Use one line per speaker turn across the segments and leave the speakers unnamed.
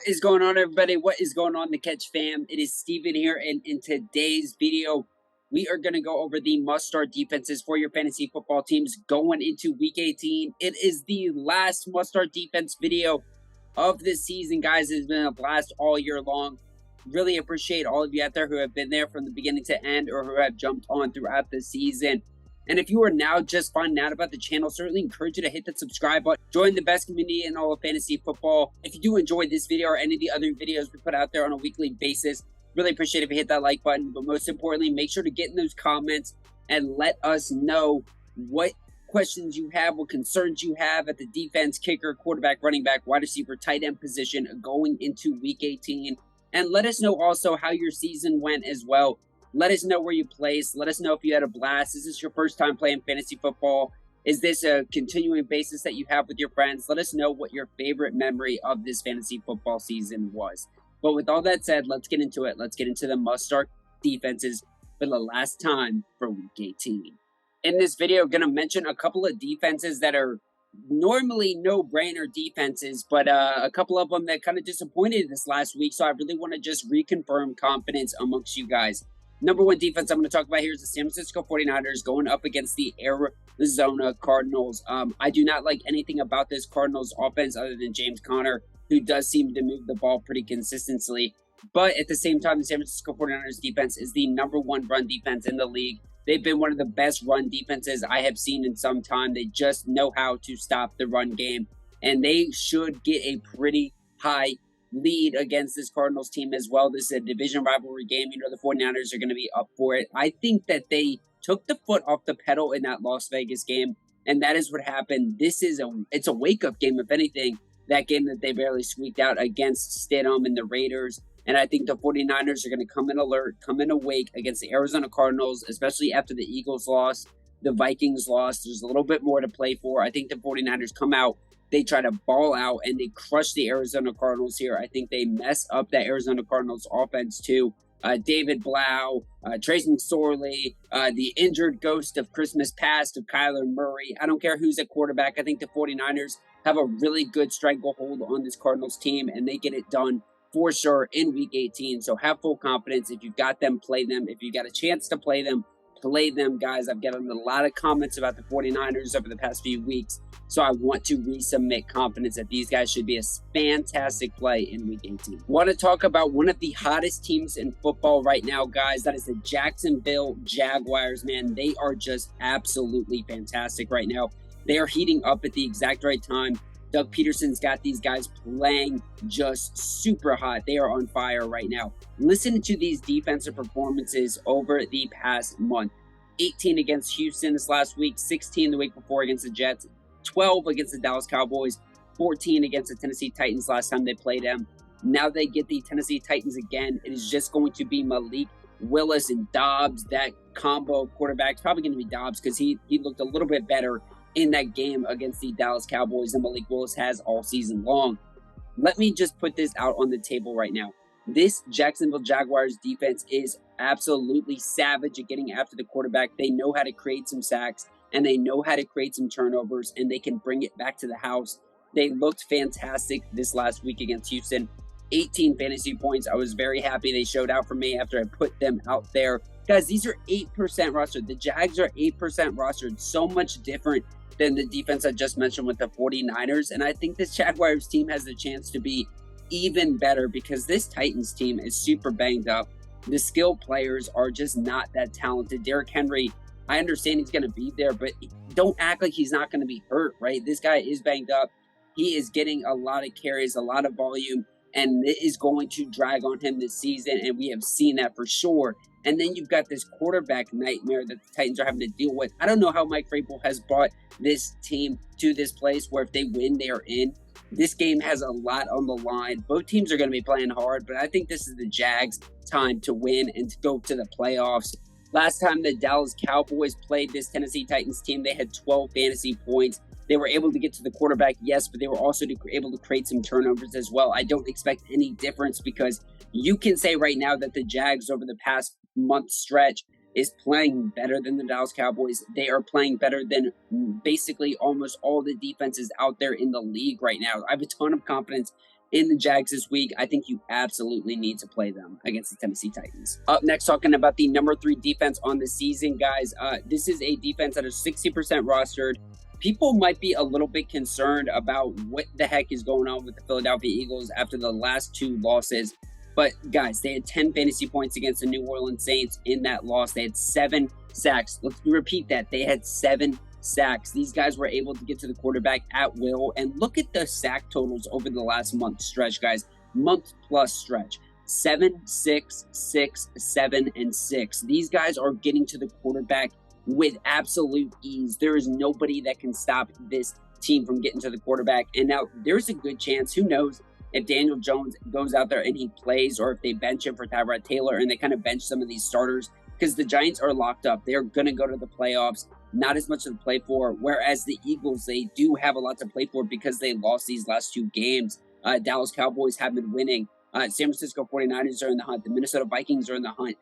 What is going on, everybody? What is going on, the Catch fam? It is Steven here, and in today's video, we are going to go over the must-start defenses for your fantasy football teams going into Week 18. It is the last must-start defense video of this season, guys. It's been a blast all year long. Really appreciate all of you out there who have been there from the beginning to end or who have jumped on throughout the season. And if you are now just finding out about the channel, certainly encourage you to hit that subscribe button. Join the best community in all of fantasy football. If you do enjoy this video or any of the other videos we put out there on a weekly basis, really appreciate if you hit that like button. But most importantly, make sure to get in those comments and let us know what questions you have, what concerns you have at the defense, kicker, quarterback, running back, wide receiver, tight end position going into Week 18. And let us know also how your season went as well. Let us know where you placed. Let us know if you had a blast. Is this your first time playing fantasy football? Is this a continuing basis that you have with your friends? Let us know what your favorite memory of this fantasy football season was. But with all that said, let's get into it. Let's get into the must-start defenses for the last time for Week 18. In this video, I'm going to mention a couple of defenses that are normally no-brainer defenses, but a couple of them that kind of disappointed this last week. So I really want to just reconfirm confidence amongst you guys. Number one defense I'm going to talk about here is the San Francisco 49ers going up against the Arizona Cardinals. I do not like anything about this Cardinals offense other than James Conner, who does seem to move the ball pretty consistently. But at the same time, the San Francisco 49ers defense is the number one run defense in the league. They've been one of the best run defenses I have seen in some time. They just know how to stop the run game, and they should get a pretty high lead against this Cardinals team as well. This is a division rivalry game. You know, the 49ers are going to be up for it. I think that they took the foot off the pedal in that Las Vegas game, and that is what happened. It's a wake-up game, if anything, that game that they barely squeaked out against Stidham and the Raiders. And I think the 49ers are going to come in alert, come in awake against the Arizona Cardinals, especially after the Eagles lost, the Vikings lost. There's a little bit more to play for. I think the 49ers come out, they try to ball out, and they crush the Arizona Cardinals here. I think they mess up that Arizona Cardinals offense too. David Blau, Trace McSorley, the injured ghost of Christmas past of Kyler Murray. I don't care who's at quarterback. I think the 49ers have a really good stranglehold on this Cardinals team, and they get it done for sure in Week 18. So have full confidence. If you've got them, play them. If you got a chance to play them, guys. I've gotten a lot of comments about the 49ers over the past few weeks, so I want to resubmit confidence that these guys should be a fantastic play in Week 18. Want to talk about one of the hottest teams in football right now, guys. That is the Jacksonville Jaguars, man. They are just absolutely fantastic right now. They are heating up at the exact right time. Doug Peterson's got these guys playing just super hot. They are on fire right now. Listen to these defensive performances over the past month. 18 against Houston this last week, 16 the week before against the Jets, 12 against the Dallas Cowboys, 14 against the Tennessee Titans last time they played them. Now they get the Tennessee Titans again. It is just going to be Malik Willis and Dobbs. That combo of quarterbacks, probably going to be Dobbs because he looked a little bit better in that game against the Dallas Cowboys than Malik Willis has all season long. Let me just put this out on the table right now. This Jacksonville Jaguars defense is absolutely savage at getting after the quarterback. They know how to create some sacks, and they know how to create some turnovers, and they can bring it back to the house. They looked fantastic this last week against Houston. 18 fantasy points. I was very happy they showed out for me after I put them out there. Guys, these are 8% rostered. The Jags are 8% rostered. So much different than the defense I just mentioned with the 49ers. And I think this Jaguars team has a chance to be even better because this Titans team is super banged up. The skilled players are just not that talented. Derrick Henry, I understand he's going to be there, but don't act like he's not going to be hurt, right? This guy is banged up. He is getting a lot of carries, a lot of volume, and it is going to drag on him this season, and we have seen that for sure. And then you've got this quarterback nightmare that the Titans are having to deal with. I don't know how Mike Vrabel has brought this team to this place where if they win, they are in. This game has a lot on the line. Both teams are going to be playing hard, but I think this is the Jags' time to win and to go to the playoffs. Last time the Dallas Cowboys played this Tennessee Titans team, they had 12 fantasy points. They were able to get to the quarterback, yes, but they were also able to create some turnovers as well. I don't expect any difference because you can say right now that the Jags over the past month stretch is playing better than the Dallas Cowboys. They are playing better than basically almost all the defenses out there in the league right now. I have a ton of confidence in the Jags this week, I think you absolutely need to play them against the Tennessee Titans. Up next, talking about the number 3 defense on the season, guys. This is a defense that is 60% rostered. People might be a little bit concerned about what the heck is going on with the Philadelphia Eagles after the last 2 losses. But guys, they had 10 fantasy points against the New Orleans Saints in that loss. They had 7 sacks. Let's repeat that. They had 7 sacks. These guys were able to get to the quarterback at will. And look at the sack totals over the last month stretch, guys. Month plus stretch. 7, 6, 6, 7, and 6. These guys are getting to the quarterback with absolute ease. There is nobody that can stop this team from getting to the quarterback. And now there's a good chance, who knows, if Daniel Jones goes out there and he plays, or if they bench him for Tyrod Taylor and they kind of bench some of these starters, because the Giants are locked up. They're going to go to the playoffs. Not as much to play for. Whereas the Eagles, they do have a lot to play for because they lost these last 2 games. Dallas Cowboys have been winning. San Francisco 49ers are in the hunt. The Minnesota Vikings are in the hunt.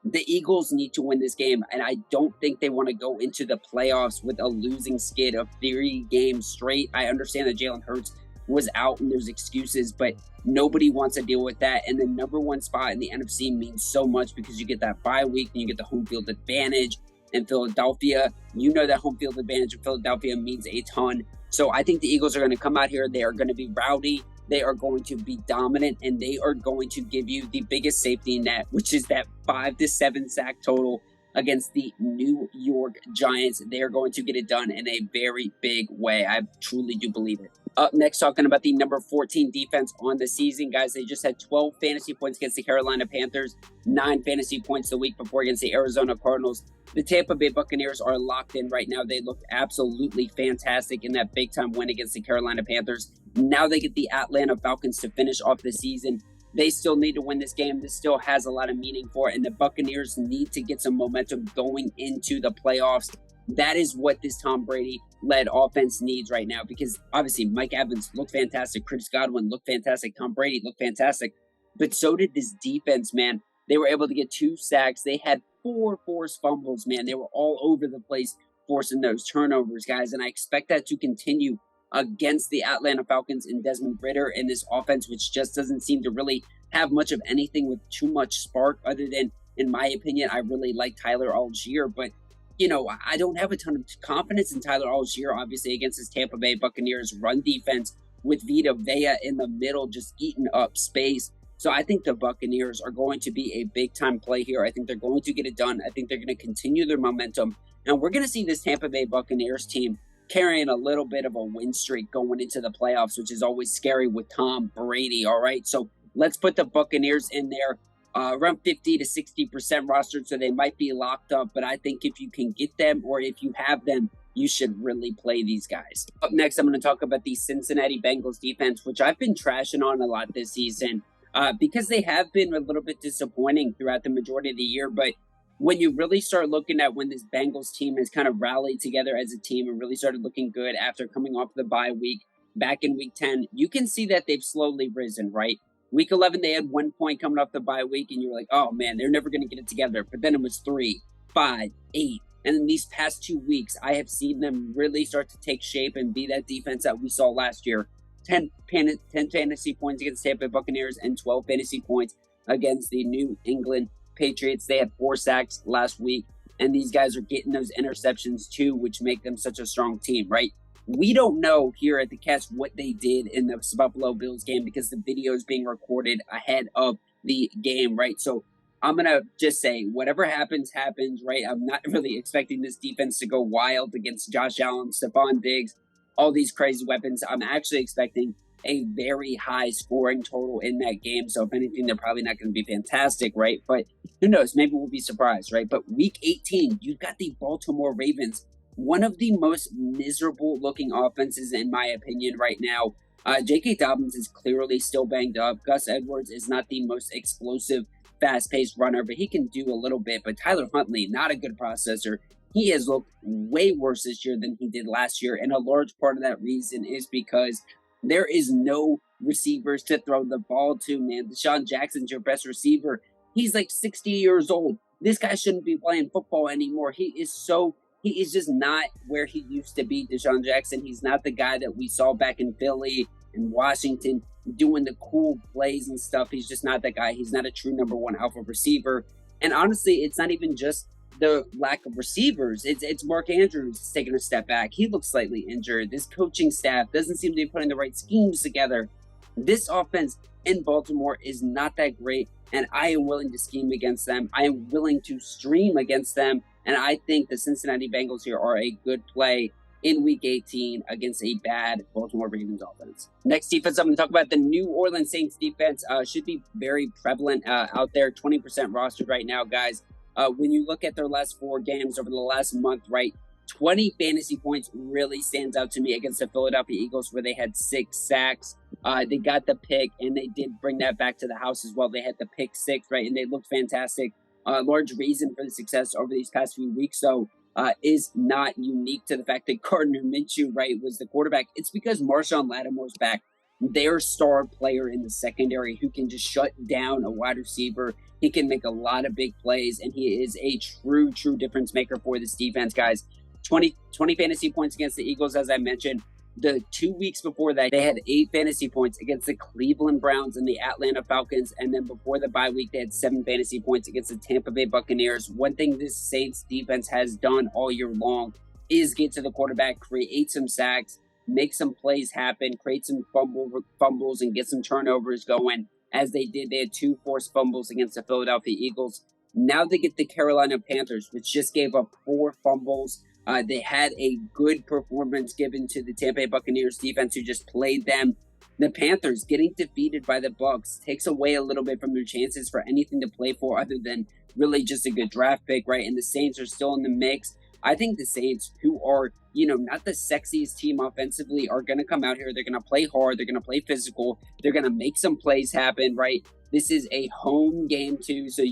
The Eagles need to win this game, and I don't think they want to go into the playoffs with a losing skid of 3 games straight. I understand that Jalen Hurts was out and there's excuses, but nobody wants to deal with that. And the number 1 spot in the NFC means so much because you get that bye week and you get the home field advantage in Philadelphia. You know that home field advantage in Philadelphia means a ton. So I think the Eagles are going to come out here. They are going to be rowdy. They are going to be dominant, and they are going to give you the biggest safety net, which is that 5 to 7 sack total against the New York Giants. They are going to get it done in a very big way. I truly do believe it. Up next, talking about the number 14 defense on the season, guys. They just had 12 fantasy points against the Carolina Panthers, 9 fantasy points the week before against the Arizona Cardinals. The Tampa Bay Buccaneers are locked in right now. They looked absolutely fantastic in that big-time win against the Carolina Panthers. Now they get the Atlanta Falcons to finish off the season. They still need to win this game. This still has a lot of meaning for it, and the Buccaneers need to get some momentum going into the playoffs. That is what this Tom Brady-led offense needs right now, because obviously Mike Evans looked fantastic, Chris Godwin looked fantastic, Tom Brady looked fantastic, but so did this defense, man. They were able to get 2 sacks. They had 4 forced fumbles, man. They were all over the place forcing those turnovers, guys, and I expect that to continue against the Atlanta Falcons and Desmond Ridder in this offense, which just doesn't seem to really have much of anything with too much spark, other than, in my opinion, I really like Tyler Algier, but you know, I don't have a ton of confidence in Tyler Algier, obviously, against his Tampa Bay Buccaneers run defense with Vita Vea in the middle, just eating up space. So I think the Buccaneers are going to be a big-time play here. I think they're going to get it done. I think they're going to continue their momentum. And we're going to see this Tampa Bay Buccaneers team carrying a little bit of a win streak going into the playoffs, which is always scary with Tom Brady, all right? So let's put the Buccaneers in there. Around 50 to 60% rostered, so they might be locked up. But I think if you can get them, or if you have them, you should really play these guys. Up next, I'm going to talk about the Cincinnati Bengals defense, which I've been trashing on a lot this season because they have been a little bit disappointing throughout the majority of the year. But when you really start looking at when this Bengals team has kind of rallied together as a team and really started looking good after coming off the bye week back in week 10, you can see that they've slowly risen, right? Week 11, they had 1 point coming off the bye week, and you were like, oh, man, they're never going to get it together. But then it was 3, 5, 8. And in these past 2 weeks, I have seen them really start to take shape and be that defense that we saw last year. 10 fantasy points against the Tampa Bay Buccaneers and 12 fantasy points against the New England Patriots. They had 4 sacks last week, and these guys are getting those interceptions too, which make them such a strong team, right? We don't know here at the Catch what they did in the Buffalo Bills game because the video is being recorded ahead of the game, right? So I'm going to just say whatever happens, happens, right? I'm not really expecting this defense to go wild against Josh Allen, Stephon Diggs, all these crazy weapons. I'm actually expecting a very high scoring total in that game. So if anything, they're probably not going to be fantastic, right? But who knows? Maybe we'll be surprised, right? But week 18, you've got the Baltimore Ravens, one of the most miserable looking offenses, in my opinion, right now. J.K. Dobbins is clearly still banged up. Gus Edwards is not the most explosive, fast-paced runner, but he can do a little bit. But Tyler Huntley, not a good processor. He has looked way worse this year than he did last year. And a large part of that reason is because there is no receivers to throw the ball to, man. Deshaun Jackson's your best receiver. He's like 60 years old. This guy shouldn't be playing football anymore. He is just not where he used to be, Deshaun Jackson. He's not the guy that we saw back in Philly in Washington doing the cool plays and stuff. He's just not that guy. He's not a true number one alpha receiver. And honestly, it's not even just the lack of receivers. It's Mark Andrews taking a step back. He looks slightly injured. This coaching staff doesn't seem to be putting the right schemes together. This offense in Baltimore is not that great, and I am willing to scheme against them. I am willing to stream against them, and I think the Cincinnati Bengals here are a good play in Week 18 against a bad Baltimore Ravens offense. Next defense, I'm going to talk about the New Orleans Saints defense. Should be very prevalent out there, 20% rostered right now, guys. When you look at their last 4 games over the last month, right, 20 fantasy points really stands out to me against the Philadelphia Eagles, where they had 6 sacks. They got the pick, and they did bring that back to the house as well. They had the pick 6, right, and they looked fantastic. Large reason for the success over these past few weeks, so is not unique to the fact that Gardner Minshew, right, was the quarterback. It's because Marshawn Lattimore's back, their star player in the secondary, who can just shut down a wide receiver. He can make a lot of big plays, and he is a true difference maker for this defense, guys. 20 fantasy points against the Eagles, as I mentioned. The 2 weeks before that, they had 8 fantasy points against the Cleveland Browns and the Atlanta Falcons. And then before the bye week, they had 7 fantasy points against the Tampa Bay Buccaneers. One thing this Saints defense has done all year long is get to the quarterback, create some sacks, make some plays happen, create some fumbles, and get some turnovers going. As they did, they had 2 forced fumbles against the Philadelphia Eagles. Now they get the Carolina Panthers, which just gave up 4 fumbles. They had a good performance given to the Tampa Bay Buccaneers defense, who just played them. The Panthers getting defeated by the Bucs takes away a little bit from their chances for anything to play for other than really just a good draft pick, right? And the Saints are still in the mix. I think the Saints, who are, not the sexiest team offensively, are going to come out here. They're going to play hard. They're going to play physical. They're going to make some plays happen, right? This is a home game, too. So,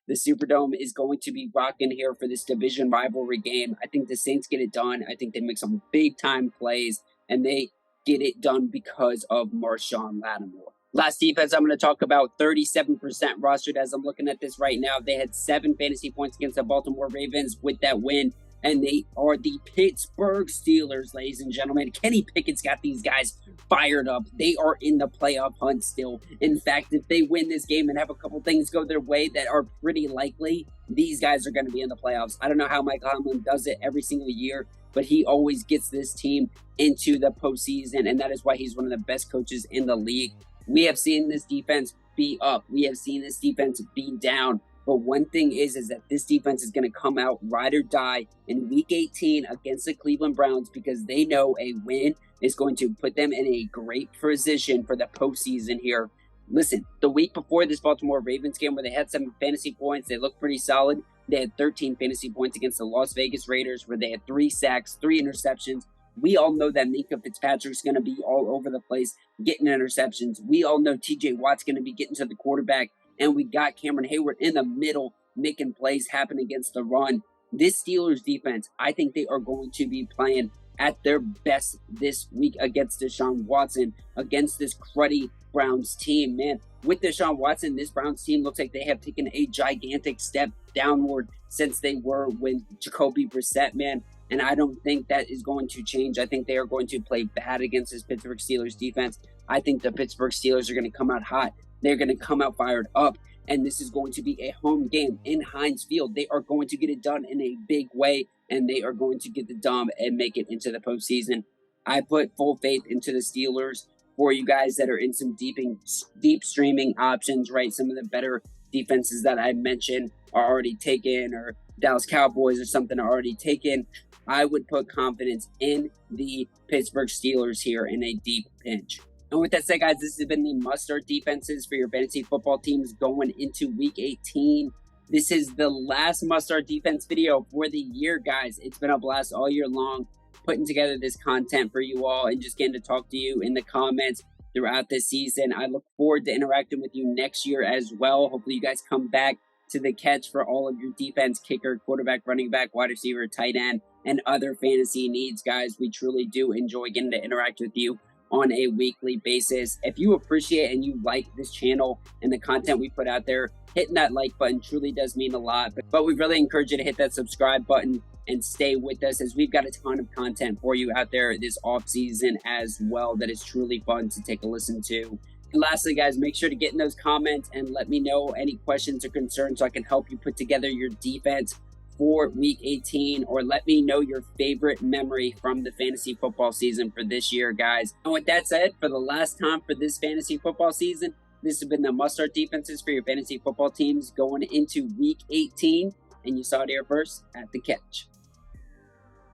the Superdome is going to be rocking here for this division rivalry game. I think the Saints get it done. I think they make some big-time plays, and they get it done because of Marshawn Lattimore. Last defense I'm going to talk about, 37% rostered as I'm looking at this right now. They had 7 fantasy points against the Baltimore Ravens with that win, and they are the Pittsburgh Steelers, ladies and gentlemen. Kenny Pickett's got these guys fired up. They are in the playoff hunt still. In fact, if they win this game and have a couple things go their way that are pretty likely, these guys are going to be in the playoffs. I don't know how Mike Tomlin does it every single year, but he always gets this team into the postseason, and that is why he's one of the best coaches in the league. We have seen this defense be up. We have seen this defense be down. But one thing is that this defense is going to come out ride or die in Week 18 against the Cleveland Browns, because they know a win is going to put them in a great position for the postseason here. Listen, the week before this Baltimore Ravens game, where they had 7 fantasy points, they looked pretty solid. They had 13 fantasy points against the Las Vegas Raiders, where they had 3 sacks, 3 interceptions. We all know that Minkah Fitzpatrick's going to be all over the place getting interceptions. We all know TJ Watt's going to be getting to the quarterback. And we got Cameron Hayward in the middle making plays happen against the run. This Steelers defense, I think they are going to be playing at their best this week against Deshaun Watson, against this cruddy Browns team. Man, with Deshaun Watson, this Browns team looks like they have taken a gigantic step downward since they were with Jacoby Brissett, man. And I don't think that is going to change. I think they are going to play bad against this Pittsburgh Steelers defense. I think the Pittsburgh Steelers are going to come out hot. They're going to come out fired up. And this is going to be a home game in Heinz Field. They are going to get it done in a big way. And they are going to get the dub and make it into the postseason. I put full faith into the Steelers. For you guys that are in some deep streaming options, right? Some of the better defenses that I mentioned are already taken, or Dallas Cowboys or something are already taken. I would put confidence in the Pittsburgh Steelers here in a deep pinch. And with that said, guys, this has been the must-start defenses for your fantasy football teams going into Week 18. This is the last must-start defense video for the year, guys. It's been a blast all year long putting together this content for you all and just getting to talk to you in the comments throughout this season. I look forward to interacting with you next year as well. Hopefully you guys come back to the catch for all of your defense, kicker, quarterback, running back, wide receiver, tight end, and other fantasy needs, guys. We truly do enjoy getting to interact with you on a weekly basis. If you appreciate and you like this channel and the content we put out there, hitting that like button truly does mean a lot. But we really encourage you to hit that subscribe button and stay with us, as we've got a ton of content for you out there this off season as well that is truly fun to take a listen to. And lastly, guys, make sure to get in those comments and let me know any questions or concerns so I can help you put together your defense for week 18, or let me know your favorite memory from the fantasy football season for this year, guys. And with that said, for the last time for this fantasy football season, this has been the must-start defenses for your fantasy football teams going into week 18, and you saw it here first at The Catch.